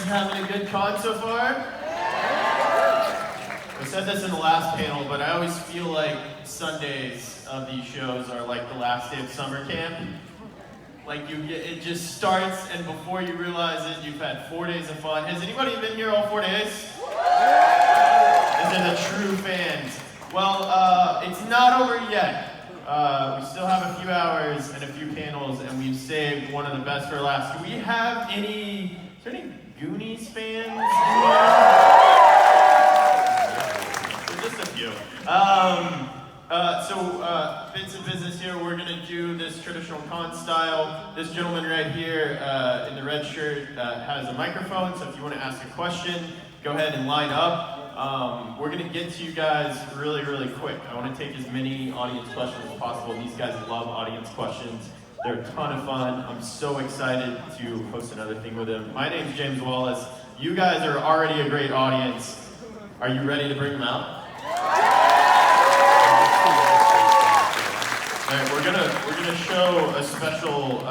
having a good con so far? I said this in the last panel, but I always feel like Sundays of these shows are like the last day of summer camp. Like it just starts, and before you realize it, you've had 4 days of fun. Has anybody been here all 4 days? These are the true fans. Well, it's not over yet. We still have a few hours and a few panels, and we've saved one of the best for last. Do we have any? Is there any Goonies fans in here? Just a few. Bits of business here. We're gonna do this traditional con style. This gentleman right here in the red shirt has a microphone, so if you want to ask a question, go ahead and line up. We're gonna get to you guys really, really quick. I want to take as many audience questions as possible. These guys love audience questions. They're a ton of fun. I'm so excited to host another thing with them. My name's James Wallace. You guys are already a great audience. Are you ready to bring them out? All right, we're gonna show a special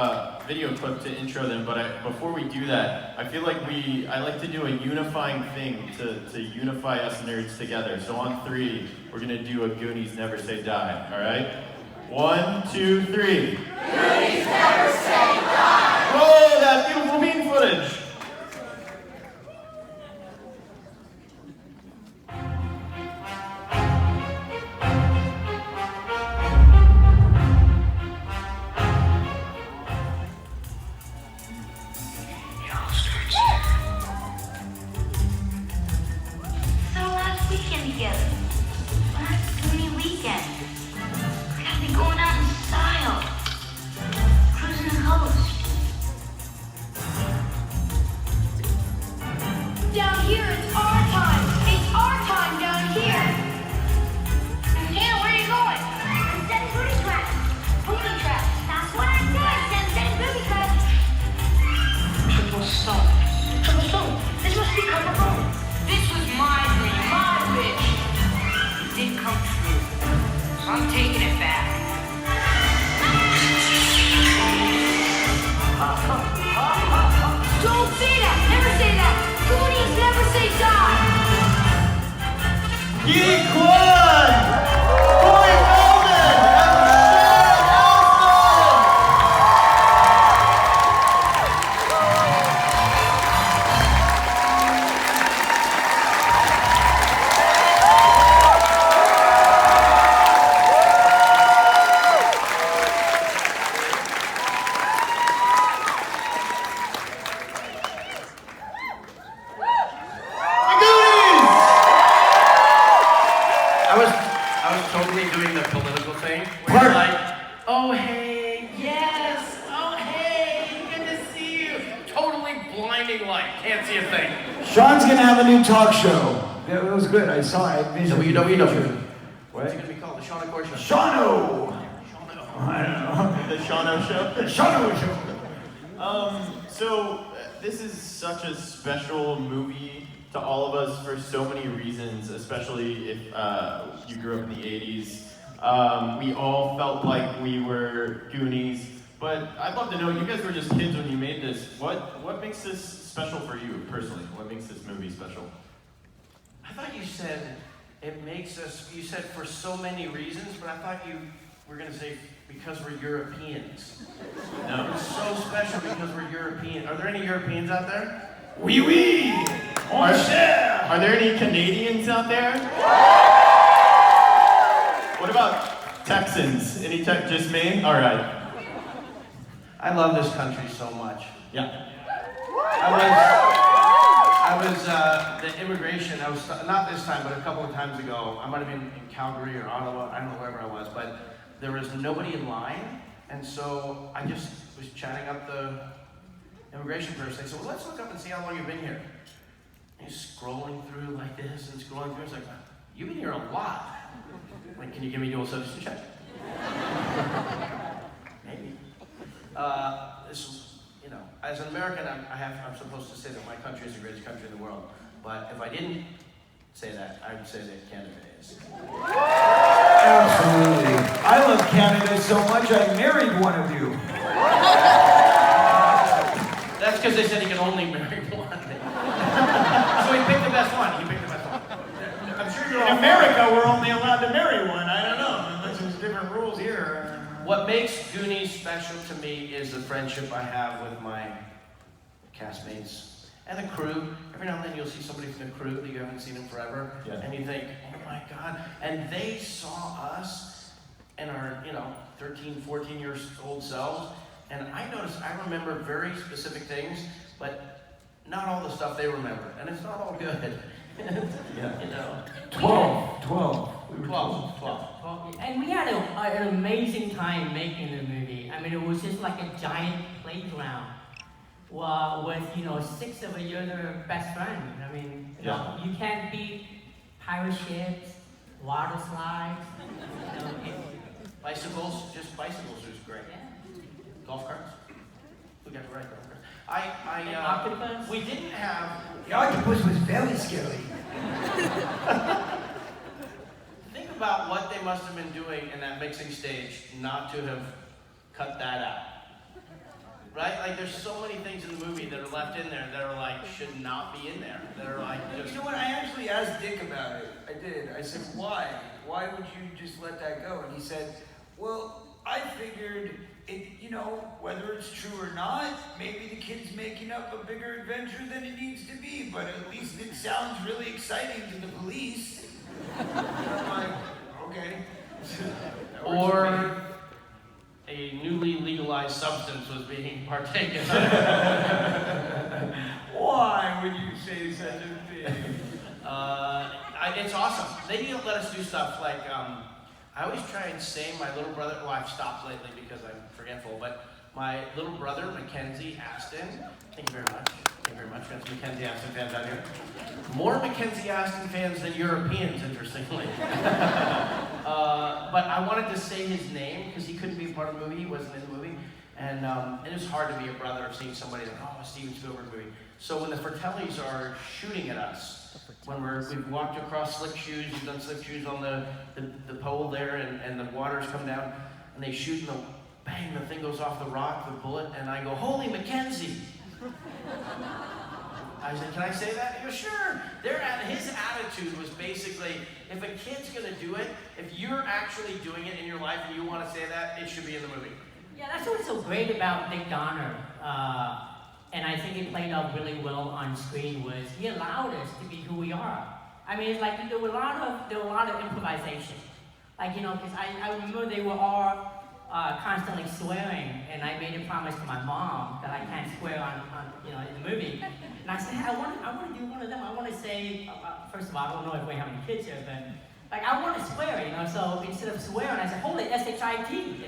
video clip to intro them, but before we do that, I feel like I like to do a unifying thing to unify us nerds together. So on 3, we're gonna do a Goonies Never Say Die. All right, 1, 2, 3. Goonies Never Say Die. Roll that beautiful bean footage. I'm taking it back. Don't say that! Never say that! Goonies never say die! Geek One! Boy Golden! Sean's gonna have a new talk show. Yeah, that was good. I saw it. WWW. What? It's gonna be called the Shauna Core Show. Shano! Shauno. I don't know. The Shano Show? The Shano So Show. this is such a special movie to all of us for so many reasons, especially if you grew up in the 80s. We all felt like we were Goonies, but I'd love to know, you guys were just kids when you made this. What makes this special for you personally? What makes this movie special? I thought you said it makes us, you said for so many reasons, but I thought you were going to say because we're Europeans. No. It's so special because we're European. Are there any Europeans out there? Oui, oui! On cher! Are there any Canadians out there? What about Texans? Any just me? All right. I love this country so much. Yeah. I was the immigration, not this time, but a couple of times ago, I might have been in Calgary or Ottawa, I don't know wherever I was, but there was nobody in line, and so I just was chatting up the immigration person. I said, well, let's look up and see how long you've been here. And he's scrolling through like this and scrolling through. It's like, you've been here a lot. Like, can you give me dual citizenship check? Maybe. As an American, I'm supposed to say that my country is the greatest country in the world. But if I didn't say that, I would say that Canada is. Absolutely. I love Canada so much I married one of you. That's because they said he can only marry one. What makes Goonies special to me is the friendship I have with my castmates and the crew. Every now and then you'll see somebody from the crew that you haven't seen in forever, and you think, oh my God. And they saw us and our, 13, 14 years old selves, and I remember very specific things, but not all the stuff they remember, and it's not all good. Yeah. 12. We were 12. And we had an amazing time making the movie. I mean, it was just like a giant playground with, 6 of your other best friends. I mean, you can't beat pirate ships, water slides, Bicycles is great. Yeah. Golf carts. We got to ride golf carts. And octopus. We didn't have. The octopus was very scary. Think about what they must have been doing in that mixing stage not to have cut that out. Right? Like, there's so many things in the movie that are left in there that are like, should not be in there. That are like, just. You know what? I actually asked Dick about it. I did. I said, why? Why would you just let that go? And he said, well, I figured it, whether it's true or not, maybe the kid's making up a bigger adventure than it needs to be, but at least it sounds really exciting to the police. And I'm like, okay. Or a newly legalized substance was being partaken of. Why would you say such a thing? It's awesome. They need to let us do stuff like, I always try and say my little brother, well, I've stopped lately because I'm forgetful, but my little brother, Mackenzie Aston, thank you very much. Thank you very much. Got some Mackenzie Aston fans out here. More Mackenzie Aston fans than Europeans, interestingly. But I wanted to say his name because he couldn't be a part of the movie. He wasn't in the movie. And it was hard to be a brother of seeing somebody like, a Steven Spielberg movie. So when the Fratellis are shooting at us, when we've walked across slick shoes, we've done slick shoes on the pole there, and the waters come down, and they shoot, and bang, the thing goes off the rock, the bullet, and I go, holy Mackenzie! I said, can I say that? He goes, sure. His attitude was basically, if a kid's gonna do it, if you're actually doing it in your life and you want to say that, it should be in the movie. Yeah, that's what's so great about Nick Donner, and I think it played out really well on screen, was he allowed us to be who we are. I mean, it's like there were a lot of improvisation. Like, because I remember they were all constantly swearing, and I made a promise to my mom that I can't swear on in the movie. And I said, hey, I want to do one of them. I want to say, first of all, I don't know if we have any kids here, but like, I want to swear, so instead of swearing, I said, holy S-H-I-T,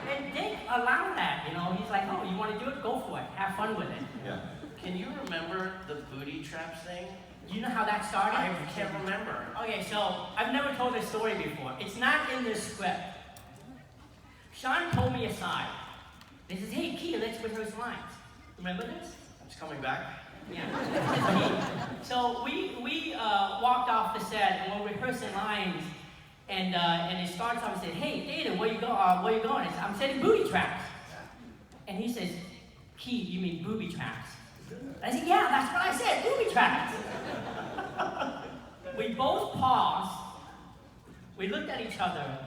and Dick allowed that, he's like, oh, you want to do it? Go for it. Have fun with it. Yeah. Can you remember the booty traps thing? Do you know how that started? I can't remember. Okay, so I've never told this story before. It's not in the script. Sean pulled me aside. He says, hey, Key, let's rehearse lines. Remember this? It's coming back. Yeah. So we walked off the set and we're rehearsing lines, and it starts off and said, hey, Data, where you going? I said, I'm setting booty traps. And he says, Key, you mean booby traps? I said, yeah, that's what I said, booby traps. We both paused, we looked at each other,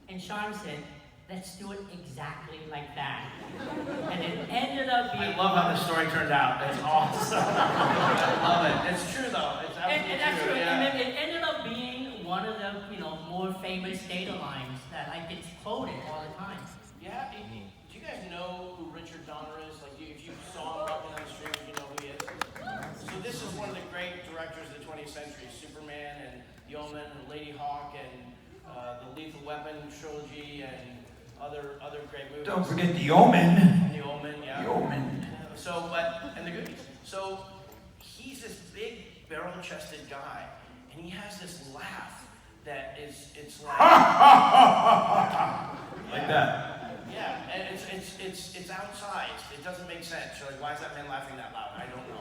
and Sean said, let's do it exactly like that. And it ended up being... I love how the story turned out. It's awesome. I love it. It's true, though. It's absolutely and that's true. true. Yeah. And then it ended up being one of the, more famous Data lines that gets quoted all the time. Yeah. Do you guys know who Richard Donner is? Like, if you saw him walking on the street, you know who he is? So this is one of the great directors of the 20th century. Superman and The Omen and Lady Hawk and the Lethal Weapon trilogy and other great movies. Don't forget The Omen. The Omen, yeah. The Omen. And the Goonies. So he's this big barrel-chested guy, and he has this laugh that it's like Like that. Yeah, and it's outsized. It doesn't make sense. You're like, why is that man laughing that loud? I don't know.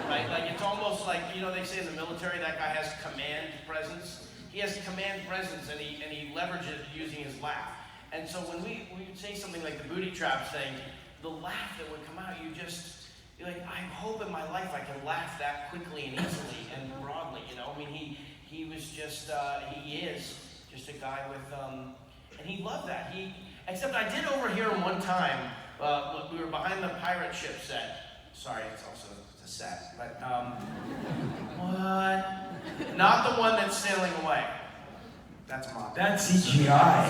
Right? Like, it's almost like, they say in the military that guy has command presence. He has command presence, and he leverages it using his laugh. And so when we would say something like the booty trap thing, the laugh that would come out, you're like, I hope in my life I can laugh that quickly and easily and broadly, I mean, he was just, he is just a guy with, and he loved that. Except I did overhear him one time. We were behind the pirate ship set. Sorry, it's a set, but what? Not the one that's sailing away. That's a model. That's CGI.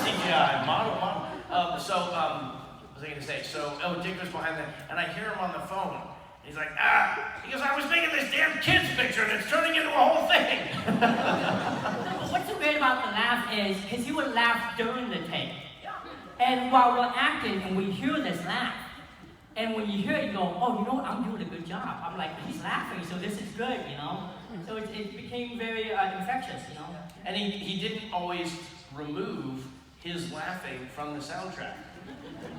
CGI model. What was I gonna say? So Dick was behind that, and I hear him on the phone. He's like, he goes, I was making this damn kid's picture, and it's turning into a whole thing. What's so great about the laugh is, because he would laugh during the take. And while we're acting, and we hear this laugh, and when you hear it, you go, oh, you know what, I'm doing a good job. I'm like, he's laughing, so this is good, you know? So it became very infectious, you know? And he didn't always remove his laughing from the soundtrack.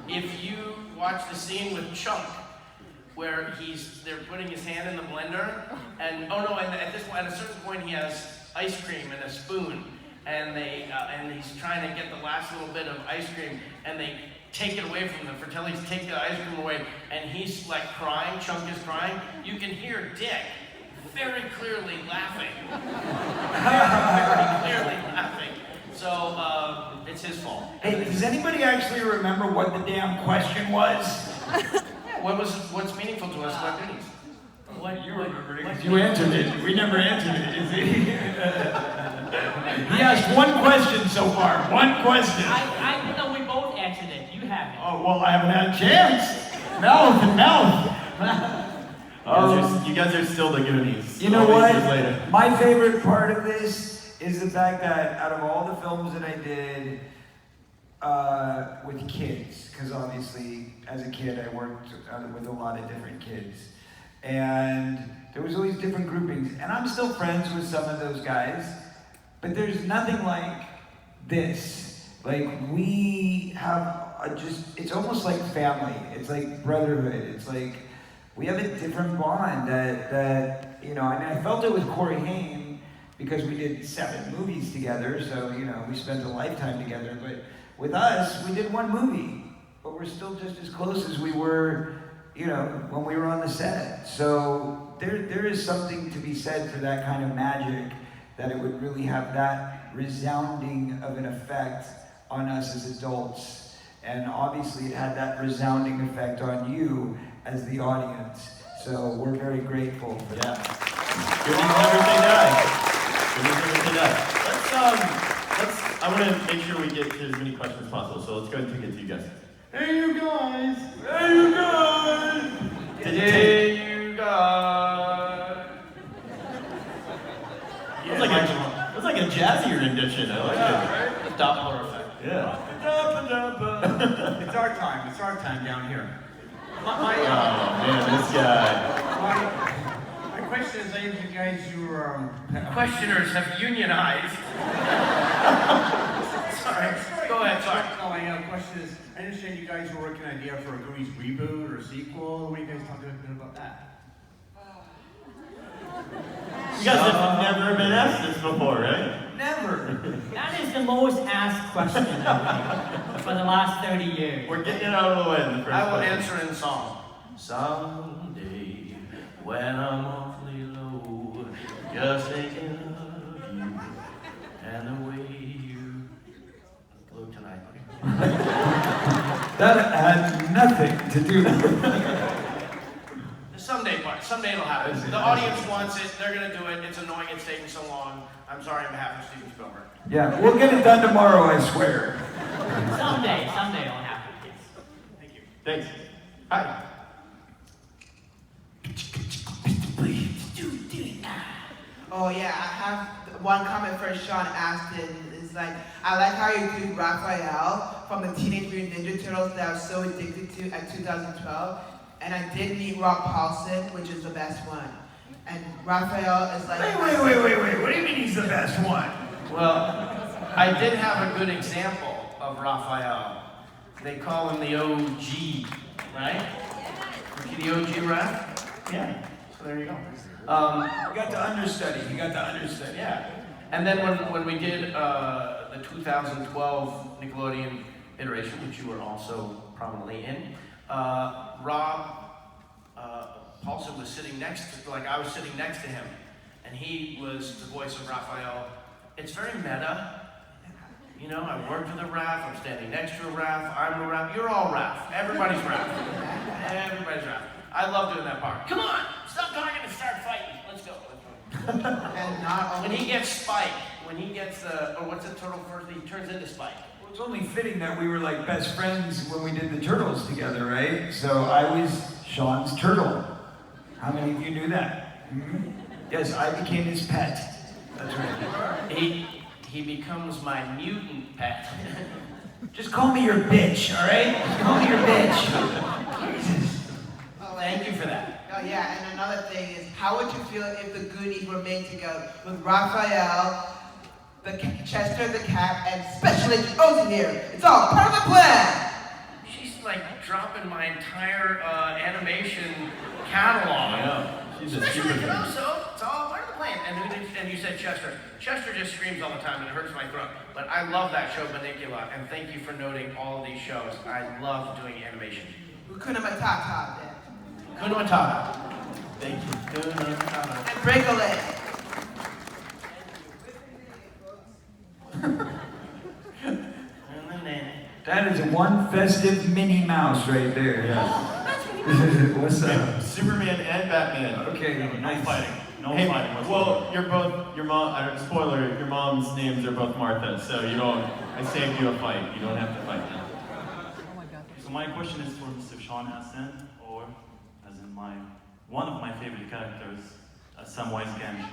If you watch the scene with Chunk, where they're putting his hand in the blender, and at a certain point he has ice cream and a spoon, and he's trying to get the last little bit of ice cream, and they take it away from the Fratellis, take the ice cream away, and he's like crying, Chunk is crying. You can hear Dick very clearly laughing. very clearly laughing. So, it's his fault. Hey, does anybody actually remember what the damn question was? What's meaningful to us about Goonies? You remembered it because you answered it. We never answered it. He asked one question so far. One question. We both answered it. You haven't. Oh, well, I haven't had a chance. Mouth and mouth. You guys are still the Goonies. You know all these what? years later. My favorite part of this is the fact that out of all the films that I did with kids, because obviously as a kid I worked with a lot of different kids, and there was always different groupings, and I'm still friends with some of those guys, but there's nothing like this. Like, we have it's almost like family. It's like brotherhood. It's like we have a different bond that you know, I mean, I felt it with Corey Haim because we did 7 movies together, so, you know, we spent a lifetime together, but with us, we did 1 movie, but we're still just as close as we were, you know, when we were on the set. So there is something to be said for that kind of magic, that it would really have that resounding of an effect on us as adults. And obviously it had that resounding effect on you as the audience. So we're very grateful for that. Goonies never say die. Goonies never say die. I want to make sure we get to as many questions as possible, so let's go ahead and take it to you guys. Hey, you guys! Hey, you guys! Hey, you guys! It's like a jazzier rendition. I like it. Right? Doppler effect. Yeah. It's our time. It's our time down here. Oh man, this guy. My question is, you guys, Questioners have unionized. Sorry. Go ahead, sorry. No, my question is, I understand you guys were working on an idea for a Goonies reboot or sequel. What do you guys talk a bit about that? You guys have never been asked this before, right? Never. That is the most asked question I think, for the last 30 years. We're getting it out of the way in the first I will question. answer in song. Someday, when I'm awfully low, just thinking of you and the way you look tonight. That had nothing to do with it. The someday part. Someday it'll happen. The audience wants it. They're going to do it. It's annoying it's taking so long. I'm sorry on behalf of Steven Spielberg. Yeah, we'll get it done tomorrow, I swear. Someday it'll happen, yes. Thank you. Thanks. Hi. Oh yeah, I have one comment for Sean Astin. It's like, I like how you do Raphael from the Teenage Mutant Ninja Turtles that I was so addicted to at 2012. And I did meet Rob Paulson, which is the best one. And Raphael is like... Wait. What do you mean he's the best one? Well, I did have a good example of Raphael. They call him the OG, right? The OG rap? Yeah. So there you go. You got the understudy. Yeah. And then when we did the 2012 Nickelodeon iteration, which you were also prominently in, Rob Paulson was sitting I was sitting next to him, and he was the voice of Raphael. It's very meta. You know, I worked with a Raph, I'm standing next to a Raph, I'm a Raph, you're all Raph. Everybody's Raph. Everybody's Raph. I love doing that part. Come on, stop talking and start fighting. Let's go. And not When only he gets Spike, when he gets the, or what's the turtle first, he turns into Spike. Well, it's only fitting that we were like best friends when we did the Turtles together, right? So I was Sean's turtle. How many of you knew that? Hmm? Yes, I became his pet. That's right. He becomes my mutant pet. Just call me your bitch, all right? Just call me your bitch. Jesus. Thank you for that. Oh yeah, and another thing is, how would you feel if the Goonies were made together with Raphael, Chester the cat, and Special Agent O's here? It's all part of the plan! She's like dropping my entire animation catalog. Yeah, she's a Especially, super you know, fan. so it's all part of the plan. And you said Chester. Chester just screams all the time and it hurts my throat. But I love that show, Banicula, and thank you for noting all of these shows. I love doing animation. Hakuna Matata, yeah. Hakuna Matata. Thank you. Hakuna Matata. And break a leg. That is one festive Minnie Mouse right there. Yeah. What's up? Superman and Batman. Okay, No nice. fighting. No Hey, fighting whatsoever. well, you're both, your mom, spoiler, your mom's names are both Martha, so you don't, I saved you a fight. You don't have to fight now. So my question is for Mr. Sean Astin, or as in one of my favorite characters, Samwise Gamgee.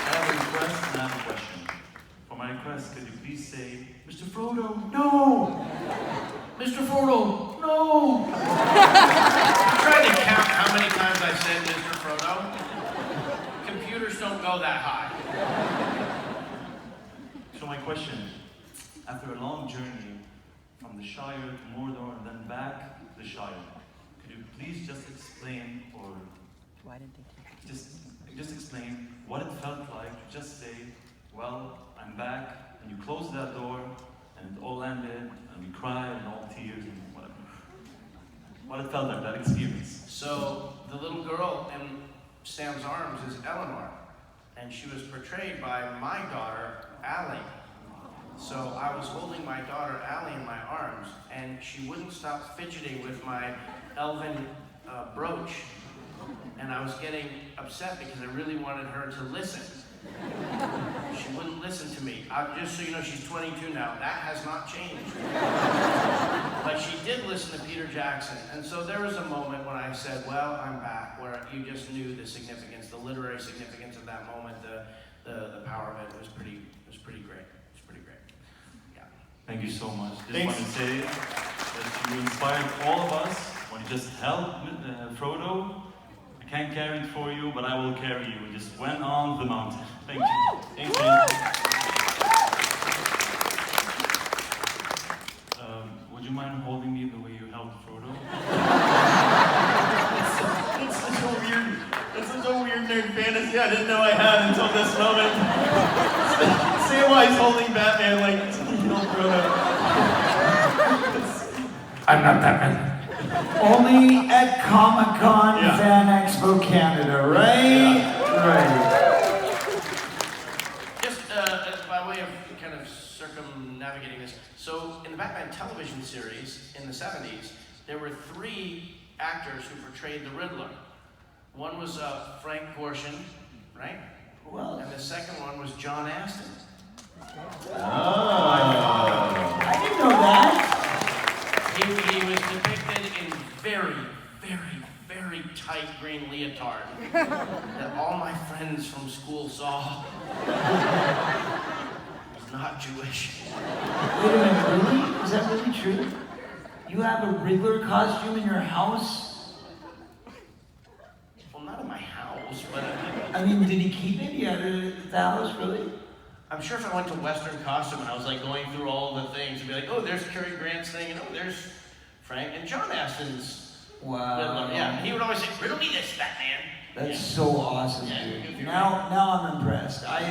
I have a request and I have a question. For my request, could you please say, Mr. Frodo, no! Mr. Frodo, no! I'm trying to count how many times I said Mr. Frodo. Computers don't go that high. So my question, after a long journey from the Shire to Mordor and then back to the Shire, could you please just explain, or just explain what it felt like to just say, well, I'm back, and you close that door, and it all ended, and we cried, and all tears, and whatever. What it felt like, that experience. So the little girl in Sam's arms is Eleanor, and she was portrayed by my daughter, Allie. So I was holding my daughter, Allie, in my arms, and she wouldn't stop fidgeting with my elven brooch. And I was getting upset because I really wanted her to listen. She wouldn't listen to me. Just so you know, she's 22 now. That has not changed. But she did listen to Peter Jackson. And so there was a moment when I said, well, I'm back, where you just knew the significance, the literary significance of that moment, the power of it. It was pretty great. It was pretty great. Yeah. Thank you so much. Just Thanks. want to say that you inspired all of us when you just held Frodo. I can't carry it for you, but I will carry you. And just went on the mountain. Thank you. Thank you. Would you mind holding me the way you held Frodo? It's such a weird nerd fantasy I didn't know I had until this moment. Samwise holding Batman like, you know, Frodo. I'm not Batman. Only at Comic-Con Yeah. Fan Expo Canada, right? Yeah. Right. Just by way of kind of circumnavigating this, so in the Batman television series in the 70s, there were 3 actors who portrayed the Riddler. One was Frank Gorshin, right? Who else? And the second one was John Astin. Oh. I didn't know that. He was depicted in very, very, very tight green leotard that all my friends from school saw. He's not Jewish. Wait a minute, really? Is that really true? You have a Riddler costume in your house? Well, not in my house, but I mean, did he keep it? He had it at the house, really? I'm sure if I went to Western Costume and I was like going through all the things, it'd be like, oh, there's Cary Grant's thing, and oh, there's Frank and John Astin's Wow. Riddler. Yeah, he would always say, riddle me this, Batman. That's so awesome, Yeah, dude. if you're Now I'm impressed. That's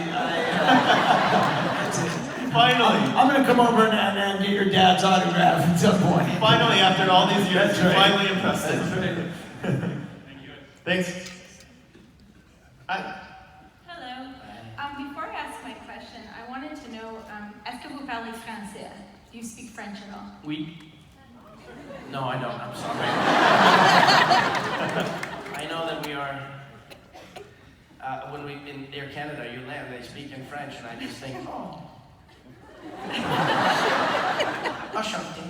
it. Finally. I'm gonna come over and get your dad's autograph at some point. Finally, after all these years, That's you're right. finally impressed. That's right. Thanks. Hi. Hello. est-ce que vous parlez français? Do you speak French at all? We. No, I don't. I'm sorry. I know that we are. When we in Air Canada, you land, they speak in French, and I just think, oh. Enchanté.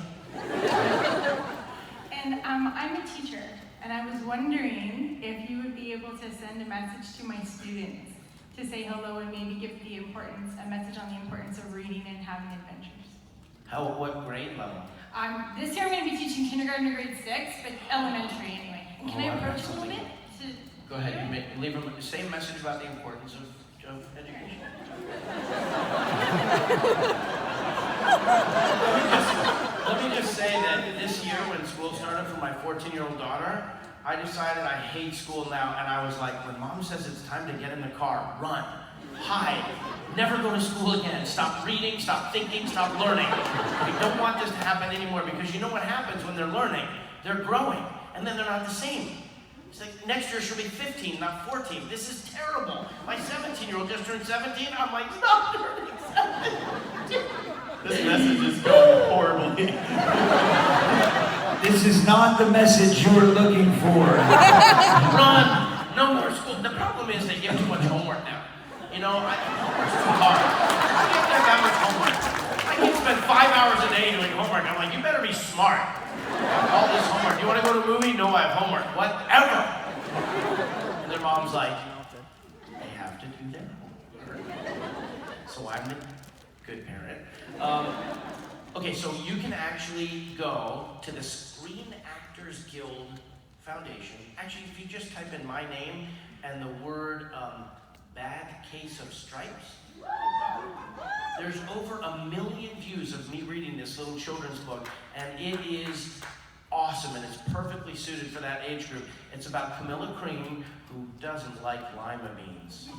And I'm a teacher, and I was wondering if you would be able to send a message to my students to say hello and maybe give a message on the importance of reading and having adventures. What grade level? This year I'm going to be teaching kindergarten to grade 6, but elementary anyway. And can I approach a little bit? Go ahead, leave them the same message about the importance of education. Let me just say that this year when school started for my 14-year-old daughter, I decided I hate school now, and I was like, when mom says it's time to get in the car, run, hide, never go to school again, stop reading, stop thinking, stop learning. I don't want this to happen anymore, because you know what happens when they're learning? They're growing, and then they're not the same. It's like, next year she'll be 15, not 14. This is terrible. My 17-year-old just turned 17. I'm like, stop turning 17. This message is going horribly. This is not the message you were looking for. Run! No more school. The problem is they give too much homework now. You know, homework's too hard. I can't get that much homework. I can spend 5 hours a day doing homework. I'm like, you better be smart. All this homework. You want to go to a movie? No, I have homework. Whatever. And their mom's like, they have to do their homework. So I'm the good parent. Okay, so you can actually go to the Screen Actors Guild Foundation. Actually, if you just type in my name and the word bad case of stripes, there's over 1 million views of me reading this little children's book, and it is awesome, and it's perfectly suited for that age group. It's about Camilla Cream, who doesn't like lima beans.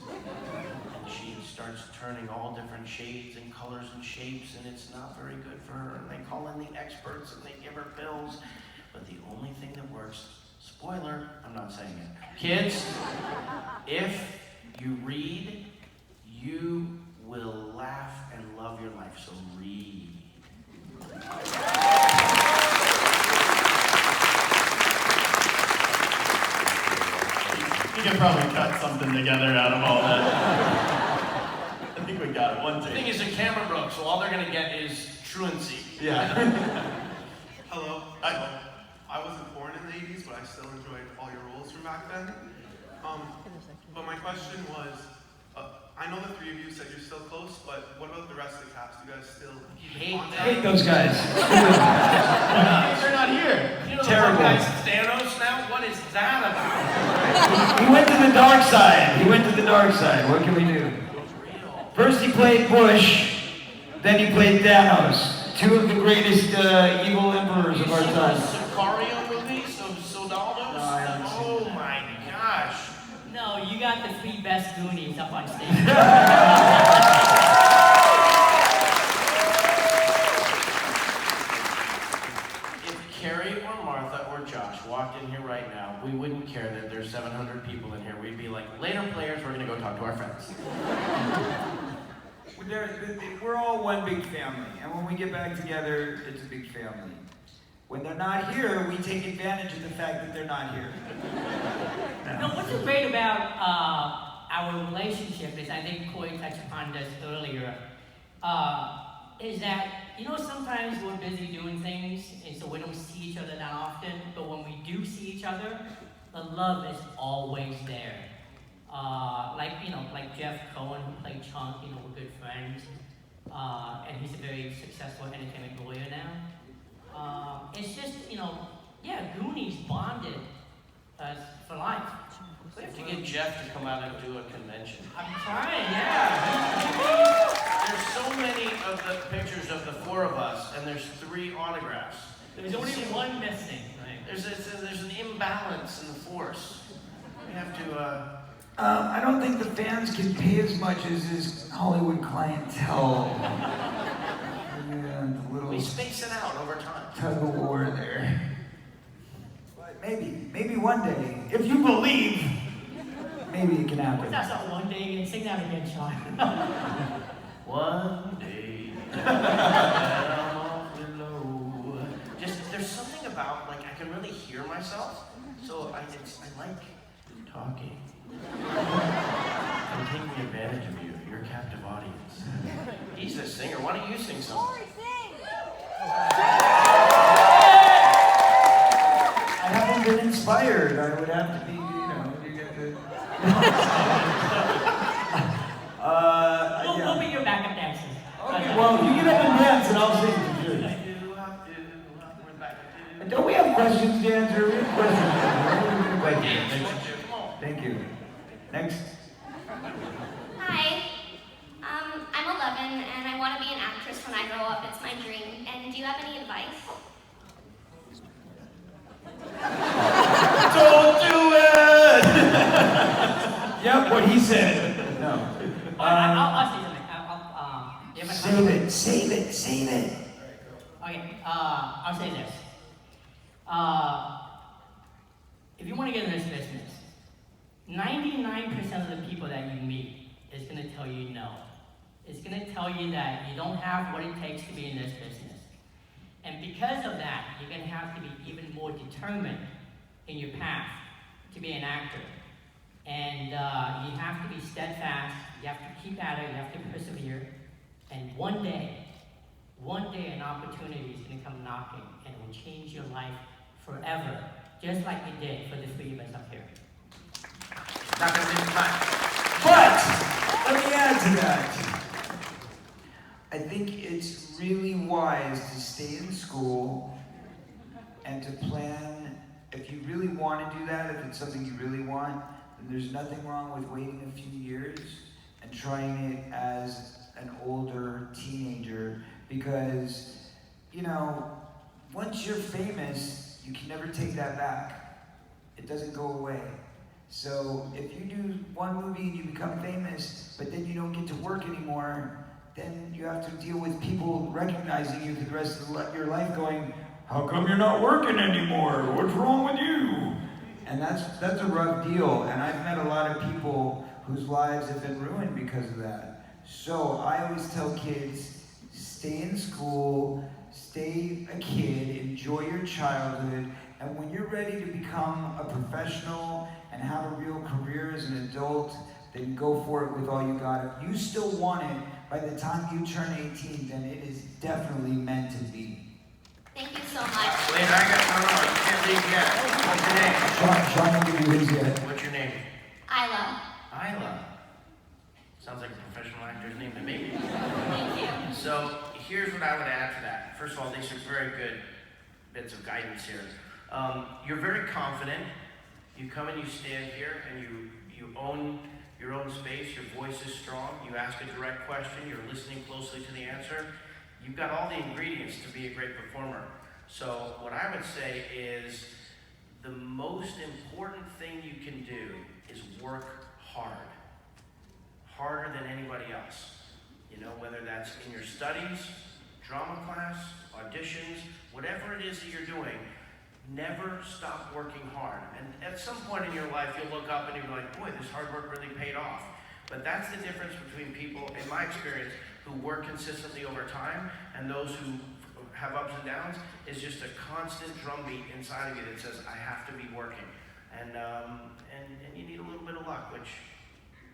And she starts turning all different shades and colors and shapes, and it's not very good for her, and they call in the experts, and they give her pills. But the only thing that works, spoiler, I'm not saying it. Kids, if you read, you will laugh and love your life, so read. You can probably cut something together out of all that. I think we got it. One The take. thing is, the camera broke, so all they're gonna get is truancy. Yeah. Hello. I wasn't born in the 80s, but I still enjoyed all your roles from back then. But my question was, I know the three of you said you're still close, but what about the rest of the cast? You guys still keep in I contact? hate those guys. They're not here. You know Terrible. the guy's Thanos now? What is that about? He went to the dark side. He went to the dark side. What can we do? First he played Bush, then he played Thanos. Two of the greatest evil emperors of our time. Sicario movies of Sodaldos? No, I haven't seen Oh my gosh. No, you got the 3 best Goonies up on stage. If Carrie or Martha or Josh walked in here right now, we wouldn't care that there's 700 people in here. We'd be like, later players, we're gonna go talk to our friends. We're all one big family, and when we get back together, it's a big family. When they're not here, we take advantage of the fact that they're not here. No, what's so great about our relationship is, I think Corey touched upon this earlier, is that, you know, sometimes we're busy doing things, and so we don't see each other that often, but when we do see each other, the love is always there. Like Jeff Cohen, who played Chunk, you know, we're good friends, and he's a very successful entertainment lawyer now. It's just, you know, yeah, Goonies bonded us for life. We have to get Jeff to come out and do a convention. I'm trying, yeah. There's so many of the pictures of the 4 of us, and there's 3 autographs. There's only one missing, right? There's an imbalance in the force. We have to, I don't think the fans can pay as much as his Hollywood clientele. Yeah, the little we space it out over time. tug of war there. But maybe one day, if you believe, maybe it can happen. That's not one day, and sing that again, Sean. One day, I'm awfully low. Just, there's something about, like, I can really hear myself, so I like talking. I'm taking advantage of you. You're a captive audience. He's a singer. Why don't you sing something? I haven't been inspired. I would have to be, you get the. We'll be your backup dancers. Okay, well, you get up and dance and I'll sing for sure. Don't we have questions to answer? We have questions to answer. Thank you. Next. Hi. I'm 11 and I want to be an actress when I grow up. It's my dream. And do you have any advice? Don't do it! Yep, what he said. No. I'll say something. Save it. Okay, I'll say this. If you want to get in this business, 99% of the people that you meet is going to tell you no. It's going to tell you that you don't have what it takes to be in this business. And because of that, you're going to have to be even more determined in your path to be an actor. And you have to be steadfast, you have to keep at it, you have to persevere. And one day an opportunity is going to come knocking and it will change your life forever, just like it did for the three of us up here. Not gonna leave time. But, let me add to that. I think it's really wise to stay in school and to plan. If you really want to do that, if it's something you really want, then there's nothing wrong with waiting a few years and trying it as an older teenager, because, once you're famous, you can never take that back. It doesn't go away. So if you do one movie and you become famous, but then you don't get to work anymore, then you have to deal with people recognizing you for the rest of your life going, how come you're not working anymore? What's wrong with you? And that's a rough deal. And I've met a lot of people whose lives have been ruined because of that. So I always tell kids, stay in school, stay a kid, enjoy your childhood, and when you're ready to become a professional and have a real career as an adult, then go for it with all you got. If you still want it, by the time you turn 18, then it is definitely meant to be. Thank you so much. Wait, I got one more. You can't leave yet. What's your name? Sean will give you his yet. What's your name? Isla. Isla. Sounds like a professional actor's name to me. Thank you. So here's what I would add to that. First of all, these are very good bits of guidance here. You're very confident. You come and you stand here and you own your own space. Your voice is strong. You ask a direct question. You're listening closely to the answer. You've got all the ingredients to be a great performer. So what I would say is the most important thing you can do is work hard. Harder than anybody else. Whether that's in your studies, drama class, auditions, whatever it is that you're doing, never stop working hard. And at some point in your life, you'll look up and you'll be like, boy, this hard work really paid off. But that's the difference between people, in my experience, who work consistently over time and those who have ups and downs, is just a constant drumbeat inside of you that says, I have to be working. And you need a little bit of luck, which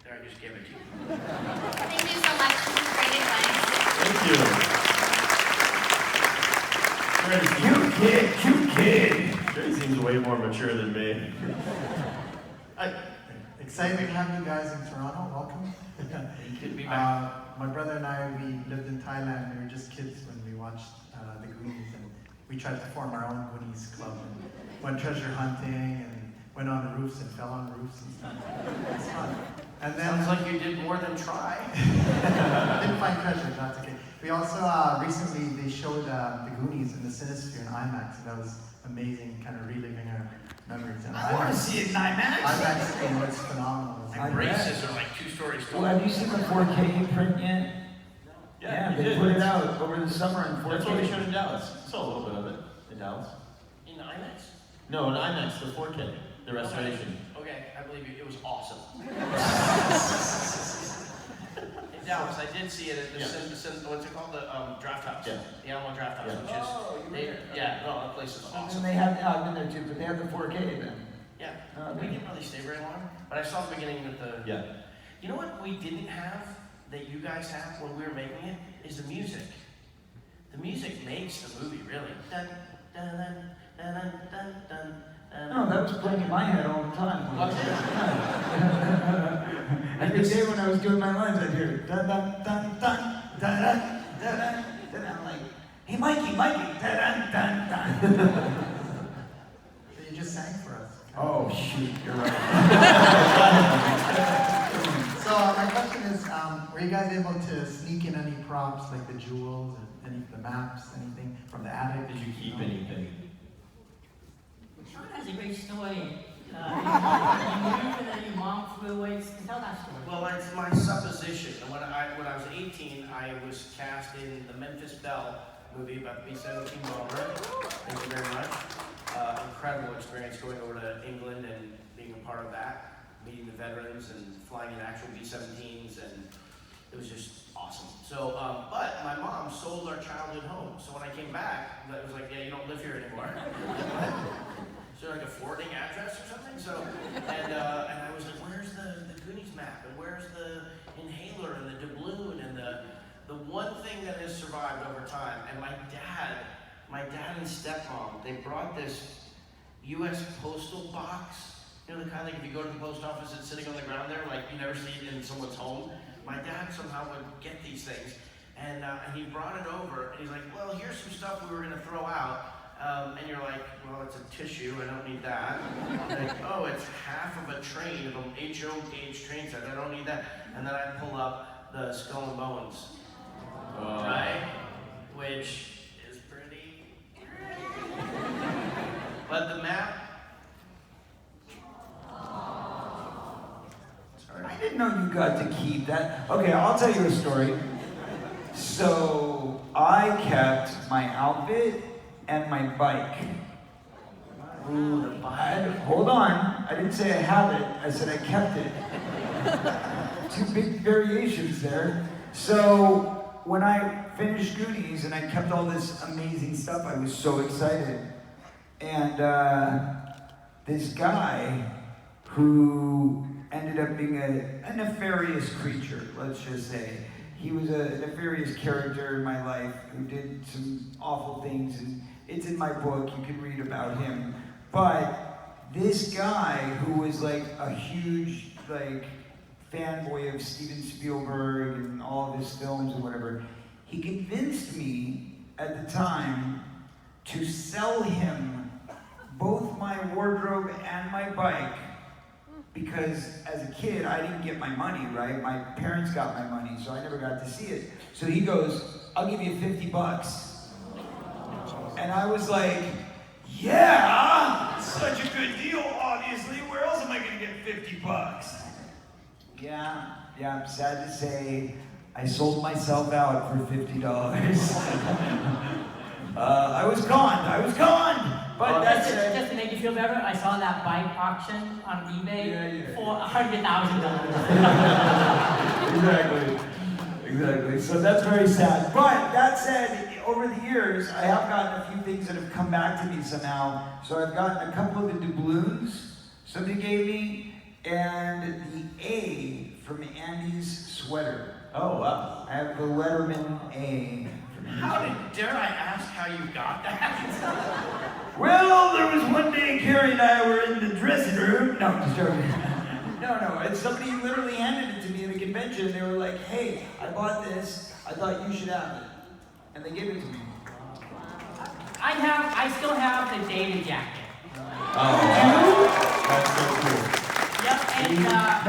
there, I just give it to you. Thank you so much. This is great advice. Thank you. Cute kid. He seems way more mature than me. Excited to have you guys in Toronto. Welcome. Good to be back. My brother and I, we lived in Thailand. We were just kids when we watched the Goonies, and we tried to form our own Goonies club and went treasure hunting and went on the roofs and fell on roofs and stuff. It was fun. And then Sounds like you did more than try. didn't find treasure. That's okay. We also recently they showed the Goonies in the Cinesphere in IMAX, and that was amazing. Kind of reliving our memories. And I want to see it in IMAX. IMAX screen was phenomenal. And braces are like 2 stories tall. Well, have you seen the 4K print yet? Yeah, they put it out over the summer in 4K. That's what they showed in Dallas. Saw a little bit of it in Dallas. In IMAX? No, in IMAX, the 4K, the restoration. Okay, I believe you. It was awesome. Dallas. I did see it at the what's it called? The Draft House. Yeah. The Alamo Draft House, Yeah. which is that place is awesome. And they have, I've been there too, but they have the 4K then. Yeah. We didn't really stay very long, but I saw the beginning with the. Yeah. You know what we didn't have that you guys have when we were making it is the music. The music makes the movie really. Dun, dun, dun, dun, dun, dun, dun. No, that was playing in my head all the time. Was it? Every day when I was doing my lines, I'd hear dun dun dun dun dun dun dun dun. Then I'm like, hey Mikey, dun dun dun dun. You just sang for us. Oh shoot, you're right. So my question is, were you guys able to sneak in any props, like the jewels, or any of the maps, anything from the attic? Did you keep anything? Sean has a great story. You moved and then your mom flew away. Tell that story. Well, it's my supposition. When I was 18, I was cast in the Memphis Belle movie about the B-17 bomber. Thank you very much. Incredible experience going over to England and being a part of that, meeting the veterans and flying in actual B-17s, and it was just awesome. So, but my mom sold our childhood home. So when I came back, it was like, yeah, you don't live here anymore. Is there like a forwarding address or something? So, and I was like, where's the Goonies map? And where's the inhaler and the doubloon and the one thing that has survived over time? And my dad and stepmom, they brought this U.S. postal box. You know, the kind of like if you go to the post office, it's sitting on the ground there, like you never see it in someone's home. My dad somehow would get these things, and he brought it over, and he's like, well, here's some stuff we were gonna throw out. And you're like, well, it's a tissue, I don't need that. Like, oh, it's half of a train, of an HO gauge train set, I don't need that. And then I pull up the Skull and Bones, right? Which is pretty. But the map. Sorry. I didn't know you got to keep that. Okay, I'll tell you a story. So I kept my outfit and my bike. Ooh, the bike. Hold on, I didn't say I have it, I said I kept it. Two big variations there. So when I finished Goonies and I kept all this amazing stuff, I was so excited. And this guy who ended up being a nefarious creature, let's just say. He was a nefarious character in my life who did some awful things, and it's in my book, you can read about him. But this guy who was like a huge fanboy of Steven Spielberg and all of his films and whatever, he convinced me at the time to sell him both my wardrobe and my bike, because as a kid, I didn't get my money, right? My parents got my money, so I never got to see it. So he goes, I'll give you $50. And I was like, yeah, such a good deal, obviously. Where else am I gonna get $50? Yeah, I'm sad to say, I sold myself out for $50. I was gone. But that's just to make you feel better, I saw that bike auction on eBay for $100,000. Exactly. So that's very sad. But that said, over the years, I have gotten a few things that have come back to me somehow. So I've gotten a couple of the doubloons somebody gave me, and the A from Andy's sweater. Oh, wow. I have the Letterman A. Dare I ask how you got that? Well, there was one day Carrie and I were in the dressing room. No, just joking. No, and somebody literally handed it to me at a convention. They were like, hey, I bought this. I thought you should have it. And they gave it to me. I still have the data jacket. Oh, that's so cool. Yep, and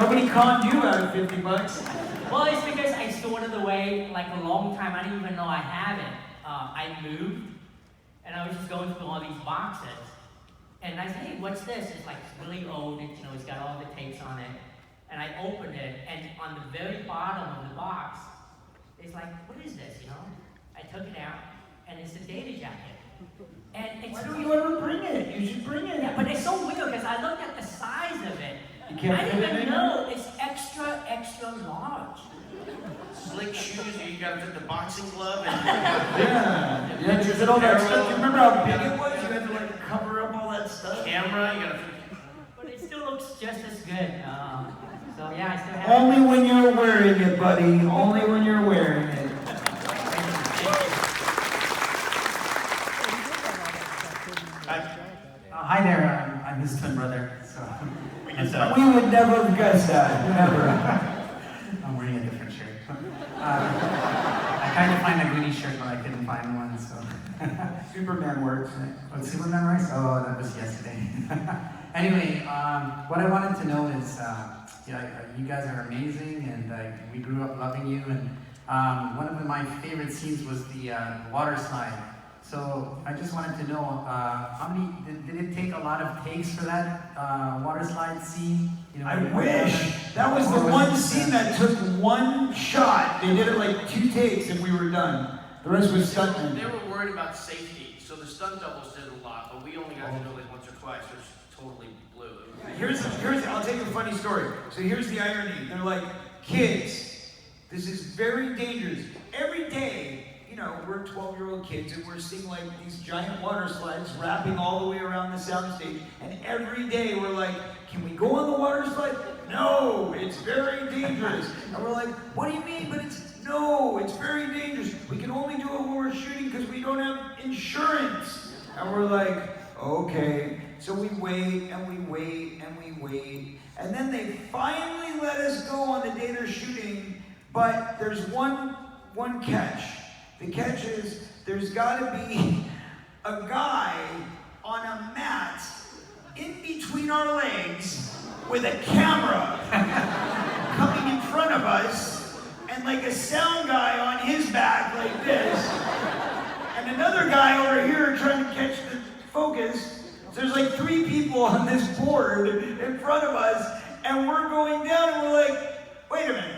nobody conned you out of $50. Well, it's because I stored it away like a long time. I didn't even know I had it. I moved, and I was just going through all these boxes. And I said, hey, what's this? It's like it's really old, and it's got all the tapes on it. And I opened it, and on the very bottom of the box, it's like, what is this, I took it out, and it's a data jacket. And it's Why don't you ever bring it? You should bring it. Yeah, but it's so weird, because I looked at the size of it. You can't I fit didn't it even in know it's extra large. Slick shoes, you gotta fit the boxing glove. And Yeah, you did all that stuff. Do you remember how big it was? You had to like cover up all that stuff. Camera, you gotta. But it still looks just as good. So yeah, I still have. Only when you're wearing it, buddy. Only when you're wearing it. Hi there, I'm his twin brother. So We would never have guessed that. Never. I'm wearing a different shirt. I tried to find a Goonies shirt, but I couldn't find one. So Superman works. Oh, Superman works? Oh, that was yesterday. Anyway, what I wanted to know is, you guys are amazing, and we grew up loving you. And one of my favorite scenes was the water slide. So I just wanted to know, how many did it take a lot of takes for that water slide scene? You know, I wish. That was the one scene that took one shot. They did it like 2 takes and we were done. The rest was stuntmen. They were worried about safety, so the stunt doubles did a lot, but we only got to do it like once or twice, which totally blew it. I'll tell you a funny story. So here's the irony. They're like, kids, this is very dangerous. Every day, we're 12-year-old kids and we're seeing like these giant water slides wrapping all the way around the soundstage. And every day we're like, can we go on the water slide? No, it's very dangerous. And we're like, what do you mean? But it's very dangerous. We can only do it when we're shooting because we don't have insurance. And we're like, okay. So we wait and we wait and we wait. And then they finally let us go on the day they're shooting. But there's one catch. The catch is there's got to be a guy on a mat in between our legs with a camera coming in front of us and like a sound guy on his back like this and another guy over here trying to catch the focus. So there's like 3 people on this board in front of us and we're going down and we're like, wait a minute.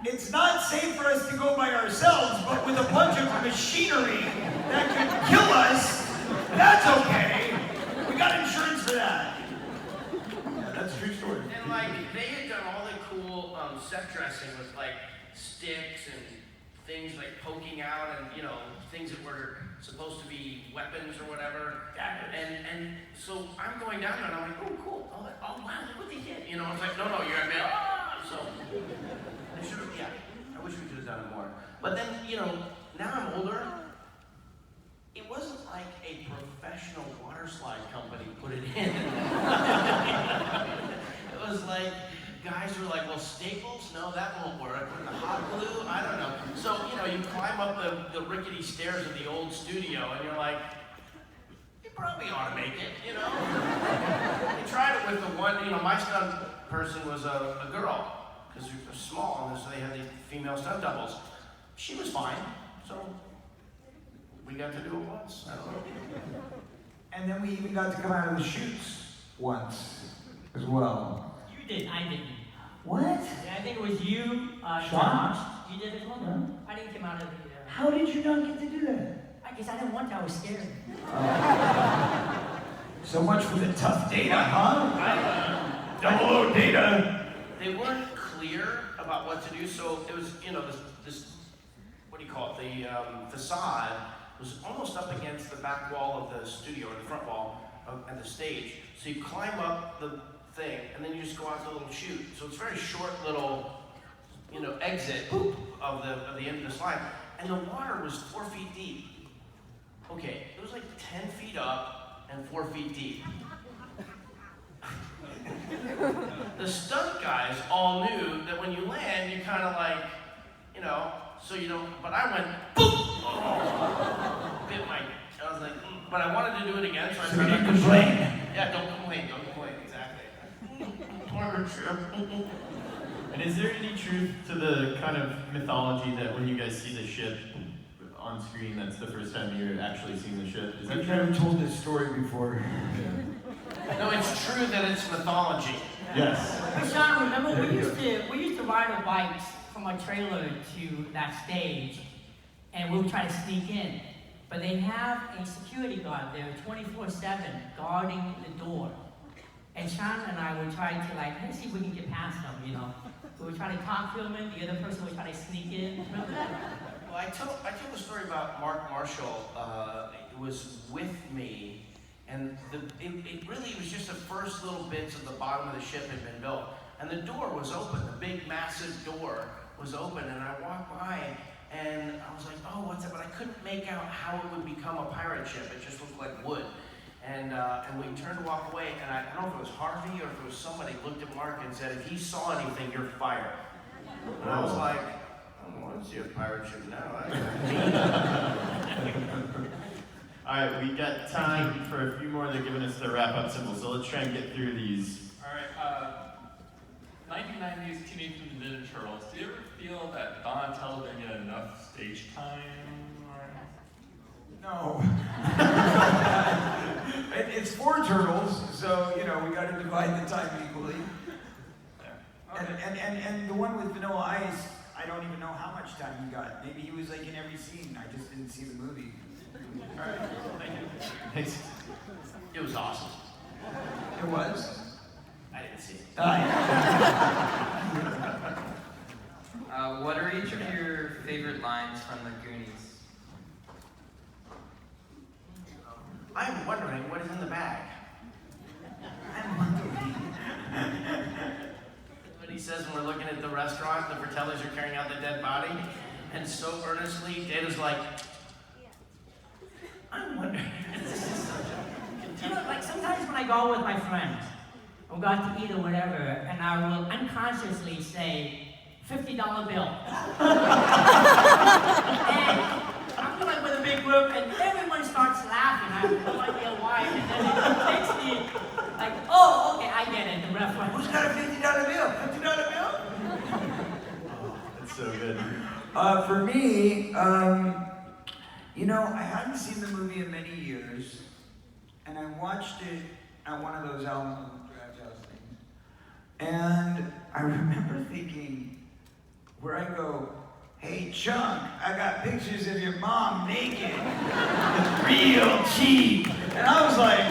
It's not safe for us to go by ourselves, but with a bunch of machinery that could kill us, that's okay. We got insurance for that. Yeah, that's a true story. And like, they had done all the cool set dressing with like sticks and things like poking out and, things that were supposed to be weapons or whatever. And so I'm going down there and I'm like, oh, cool. Oh, wow, look what they did. It's like, no, you're a man. So, I wish we could have done it more. But then, now I'm older. It wasn't like a professional water slide company put it in. It was like, guys were like, well, staples? No, that won't work. With the hot glue? I don't know. So, you climb up the rickety stairs of the old studio and you're like, you probably ought to make it, They tried it with the one, my stunt person was a girl. Because we were small, and so they had the female stunt doubles. She was fine, so we got to do it once. I don't know. And then we even got to come out of the shoots once as well. You did, I didn't. What? Yeah, I think it was you, Sean? Josh. You did as well? Yeah. I didn't come out of the... How did you not get to do that? I guess I didn't want to, I was scared. So much for the tough data, huh? Double O data. They weren't clear about what to do, so it was, this what do you call it? The facade was almost up against the back wall of the studio, or the front wall at the stage. So you climb up the thing, and then you just go out to a little chute. So it's a very short little, exit of the end of the slide. And the water was 4 feet deep. Okay, it was like 10 feet up and 4 feet deep. The stunt guys all knew that when you land, you kind of like, so you don't, but I went, boom! Oh, bit my, I was like, but I wanted to do it again, so I tried to complain. Yeah, don't complain, exactly. Poor trip. And is there any truth to the kind of mythology that when you guys see the ship on screen, that's the first time you're actually seeing the ship? Is that I've true? never told this story before. No, it's true that it's mythology. Yes. But Sean, remember we used to ride our bikes from our trailer to that stage, and we would try to sneak in. But they have a security guard there 24/7 guarding the door. And Sean and I would try to let's see if we can get past them, We would try to talk film it, the other person would try to sneak in. Well, I told the story about Mark Marshall. It was with me, and it really was just the first little bits of the bottom of the ship had been built, and the door was open. The big, massive door was open, and I walked by, and I was like, "Oh, what's that?" But I couldn't make out how it would become a pirate ship. It just looked like wood. And we turned to walk away, and I don't know if it was Harvey or if it was somebody looked at Mark and said, "If he saw anything, you're fired." And I was like, "I don't want to see a pirate ship now." All right, we got time for a few more. They're giving us the wrap-up symbol, so let's try and get through these. All right, 1990s Teenage Mutant Ninja Turtles. Do you ever feel that Donatello didn't get enough stage time? No. It's 4 turtles, so we got to divide the time equally. And the one with Vanilla Ice, I don't even know how much time he got. Maybe he was like in every scene. I just didn't see the movie. All right, thank you. Thanks. It was awesome. It was? I didn't see it. What are each of your favorite lines from the Goonies? I'm wondering what is in the bag. What he says when we're looking at the restaurant, the Fratellis are carrying out the dead body, and so earnestly, Data's like, I'm wondering. You know, like sometimes when I go with my friends, we'll go out to eat or whatever, and I will unconsciously say, $50 bill. And I'm like with a big group, and everyone starts laughing. I have no idea why, and then it takes me like, oh, okay, I get it, the reference. Who's got a $50 bill? $50 bill? Oh, that's so good. For me, I hadn't seen the movie in many years, and I watched it at one of those Alamo Draft House things. And I remember thinking, where I go, hey Chunk, I got pictures of your mom naked. Real cheap. And I was like,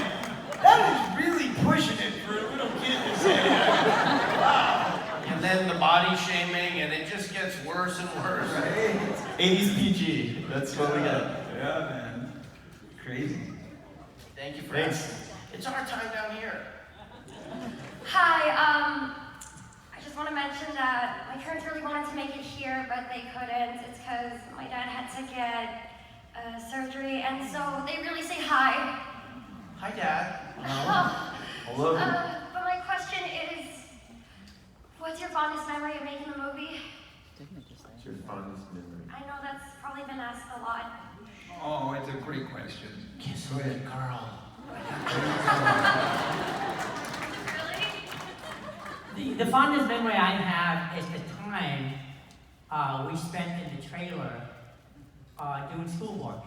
that is really pushing it for a little kid to say that. Wow. And then the body shaming, and it just gets worse and worse. Right? 80s PG, that's what we got. Yeah, man. Crazy. Thank you for Thanks. asking. It's our time down here. Hi, I just want to mention that my parents really wanted to make it here, but they couldn't. It's because my dad had to get surgery, and so they really say hi. Hi, Dad. Hello. But my question is, what's your fondest memory of making the movie? What's your fondest memory? I know that's probably been asked a lot. Oh, it's a great question. Kiss a good girl. The fondest memory I have is the time we spent in the trailer doing schoolwork.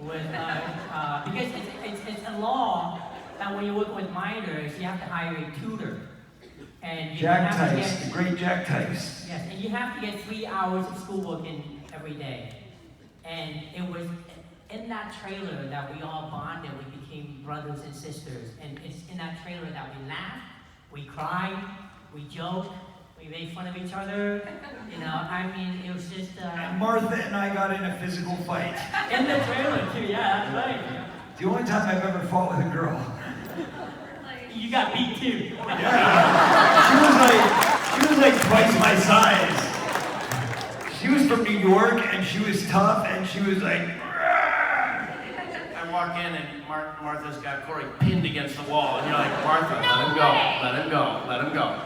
With, because it's a law that when you work with minors, you have to hire a tutor. And you Jack have to Tice, get, the great Jack Tice. yes, and you have to get 3 hours of schoolwork in every day. And it was in that trailer that we all bonded, we became brothers and sisters. And it's in that trailer that we laughed, we cried, we joked, we made fun of each other. You know, I mean, it was just... And Martha and I got in a physical fight. In the trailer too, yeah, that's right. The only time I've ever fought with a girl. You got beat too. She was like twice my size. She was from New York and she was tough and she was like, I walk in and Martha's got Corey pinned against the wall, and you're like, Martha, No let him go, way. let him go, let him go.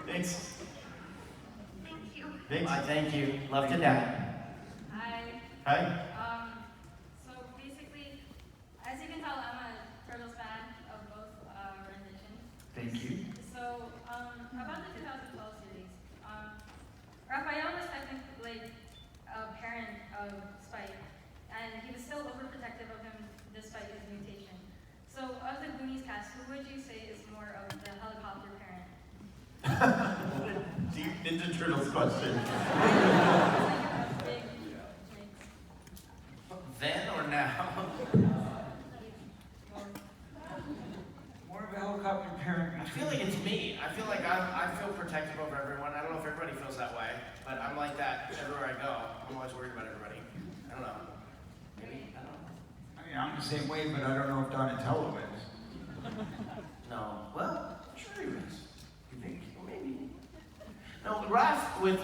Thanks. Thank you. Thanks. Thank you. Love to death. Hi. Hi. So basically, as you can tell, I'm a Turtles fan of both renditions. thank you. So about the 2012 series, Raphael was technically a parent of Spike, and he was still overprotective of him despite his mutation. So of the Goonies cast, who would you say is more of the helicopter parent? Deep Ninja Turtles question. Then or now? More of a helicopter parent feel like it's me. I feel like I feel protective of everyone. I don't know if everybody feels that way, but I'm like that everywhere I go. I'm always worried about everybody. I don't know. Maybe, I don't know. I mean, I'm the same way, but I don't know if Donatello is. No. Well, sure he is. You think? Well, maybe. No, Raph with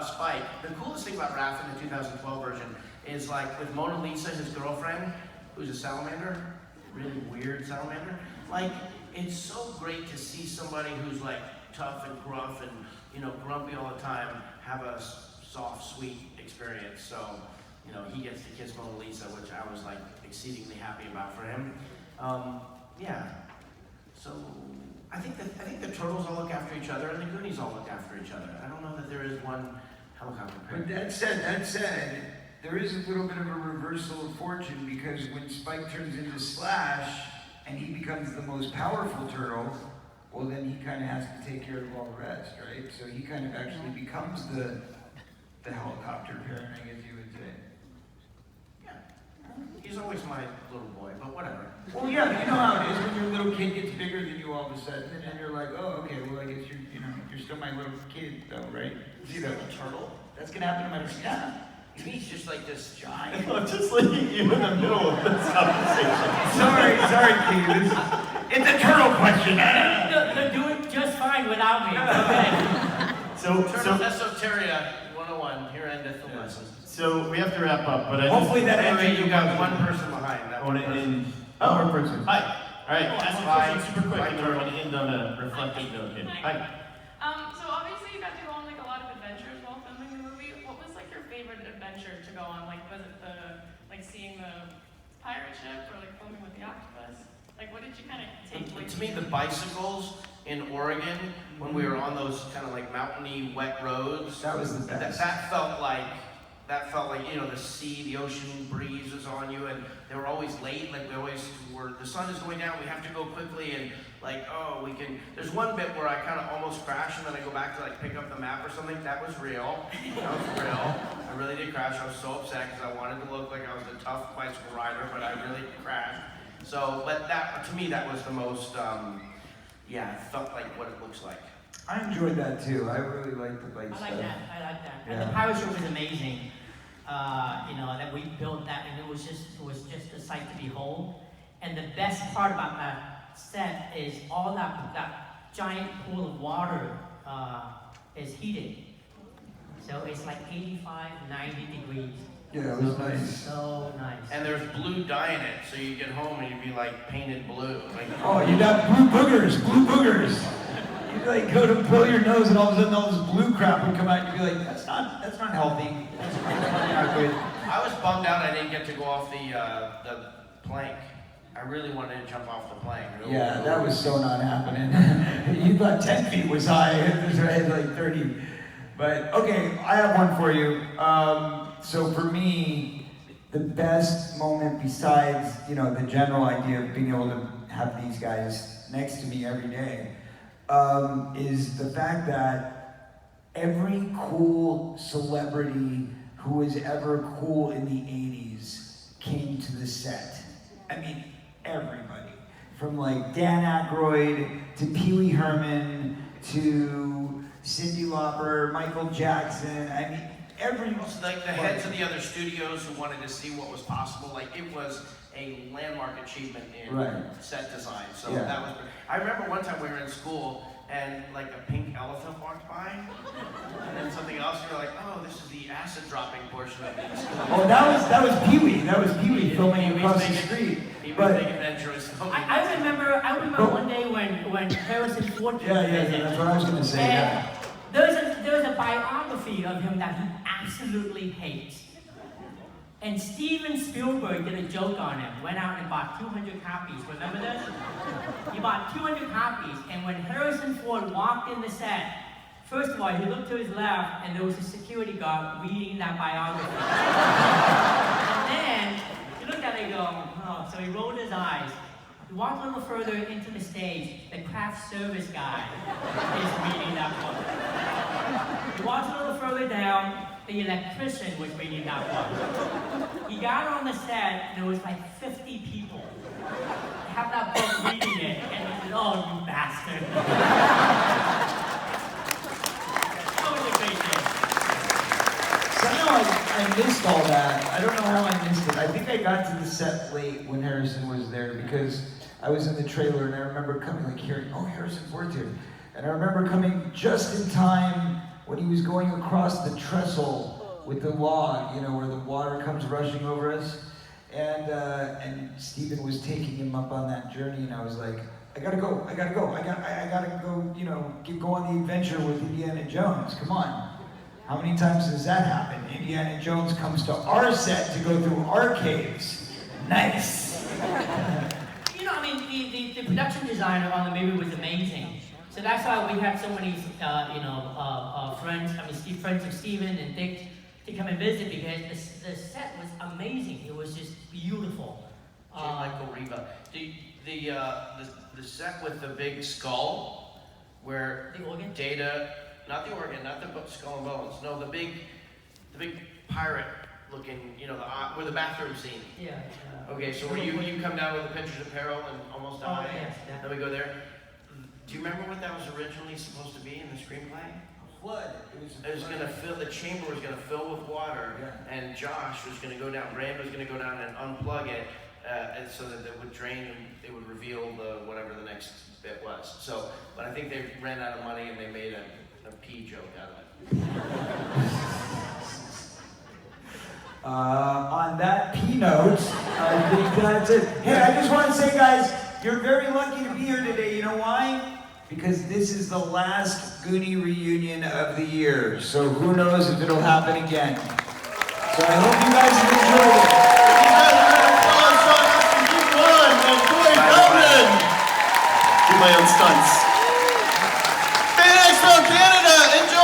Spike, the coolest thing about Raph in the 2012 version is like with Mona Lisa, his girlfriend, who's a salamander, really weird salamander. Like, it's so great to see somebody who's like tough and gruff and, you know, grumpy all the time have a soft, sweet experience. So, you know, he gets to kiss Mona Lisa, which I was like exceedingly happy about for him. Yeah. So I think the turtles all look after each other and the Goonies all look after each other. I don't know that there is one helicopter parent. But that said, there is a little bit of a reversal of fortune because when Spike turns into Slash and he becomes the most powerful turtle, well then he kind of has to take care of all the rest, right? So he kind of actually becomes the helicopter parent, I guess you would say. He's always my little boy, but whatever. Well, yeah, but you know how it is when your little kid gets bigger than you all of a sudden, and then you're like, oh, okay, well, I guess you're still my little kid, though, right? See that turtle? That's gonna happen to my yeah. He's just like this giant. I'm just leaving you in the middle of this conversation. sorry, Keith. It's a turtle question. They're doing just fine without me. Okay. So Esoteria 101. Here endeth the lesson. So we have to wrap up, but hopefully that answers you got one person behind. I want to end. One person. Hi. All right. Ask a question super quick, and then we're turtle. going to end on a reflective note. Here. Hi. So obviously you got to go on like a lot of adventures while filming the movie. What was like your favorite adventure to go on? Like was it seeing the pirate ship or like filming with the octopus? Like what did you kind of take? Like, To me, the bicycles in Oregon when we were on those kind of like mountainy, wet roads. That was the best. That felt like, you know, the sea, the ocean breeze was on you, and they were always late. Like we always were, the sun is going down, we have to go quickly, and like, oh, we can. There's one bit where I kind of almost crash, and then I go back to like pick up the map or something. That was real. That was real. I really did crash. I was so upset because I wanted to look like I was a tough bicycle rider, but I really crashed. So, but that, to me, that was the most, it felt like what it looks like. I enjoyed that too. I really liked the bike I stuff. like that. Yeah. And the pirate ship was amazing. That we built that, and it was just a sight to behold. And the best part about that set is all that giant pool of water is heated. So it's like 85, 90 degrees. Yeah, it was nice. So nice. And there's blue dye in it, so you get home and you'd be like painted blue. Like, Oh, you got blue boogers. You'd like go to blow your nose and all of a sudden all this blue crap would come out and you'd be like, that's not healthy. That's not good. I was bummed out I didn't get to go off the plank. I really wanted to jump off the plank. Yeah, that was so not happening. You thought 10 feet was high, it was right like 30. But okay, I have one for you. So for me, the best moment besides, the general idea of being able to have these guys next to me every day, is the fact that every cool celebrity who was ever cool in the 80s came to the set. I mean, everybody. From like Dan Aykroyd to Pee Wee Herman to Cyndi Lauper, Michael Jackson. I mean, It's like the heads of the other studios who wanted to see what was possible. Like it was a landmark achievement in set design. So that was. I remember one time we were in school and like a pink elephant walked by, and then something else. You were like, oh, this is the acid dropping portion of the school. Oh, that was Pee Wee. That was Pee Wee filming across the street. He was big adventurous. I remember one day when Harrison Ford. That's what I was going to say. And there's a biography of him that he absolutely hates. And Steven Spielberg did a joke on him, went out and bought 200 copies. Remember this? He bought 200 copies, and when Harrison Ford walked in the set, first of all, he looked to his left, and there was a security guard reading that biography. And then he looked at it and go, oh, so he rolled his eyes. He walked a little further into the stage, the craft service guy is reading that book. He walked a little further down, the electrician was reading that book. He got on the set, and there was like 50 people. Have that book reading it, and it was, Oh, you bastard. That was a great day. Somehow I missed all that. I don't know how I missed it. I think I got to the set late when Harrison was there because I was in the trailer and I remember coming like hearing, oh, Harrison's worth here. And I remember coming just in time when he was going across the trestle with the log, you know, where the water comes rushing over us. And Stephen was taking him up on that journey and I was like, I gotta go, I gotta go, you know, go on the adventure with Indiana Jones, come on. How many times does that happen? Indiana Jones comes to our set to go through our caves. Nice. You know, I mean, the production designer on the movie was amazing. So that's why we had so many, friends, friends of Steven and Dick to come and visit because the set was amazing. It was just beautiful. J. Michael Riva. The set with the big skull, where the organ? Data, not the organ, not the skull and bones. No, the big pirate looking, you know, where the bathroom scene. Yeah. Okay, so where you come down with the pictures of peril and almost die. Oh, yes, Then we go there. Do you remember what that was originally supposed to be in the screenplay? Flood. It was going to fill, the chamber was going to fill with water, and Josh was going to go down, Rand was going to go down and unplug it, and so that it would drain and it would reveal whatever the next bit was. So, but I think they ran out of money and they made a pee joke out of it. On that P note, I think that's it. Hey, I just want to say, guys, you're very lucky to be here today. You know why? Because this is the last Goonie reunion of the year. So who knows if it'll happen again. So I hope you guys have enjoyed it. Do my own stunts. Hey, EXPO Canada, enjoy!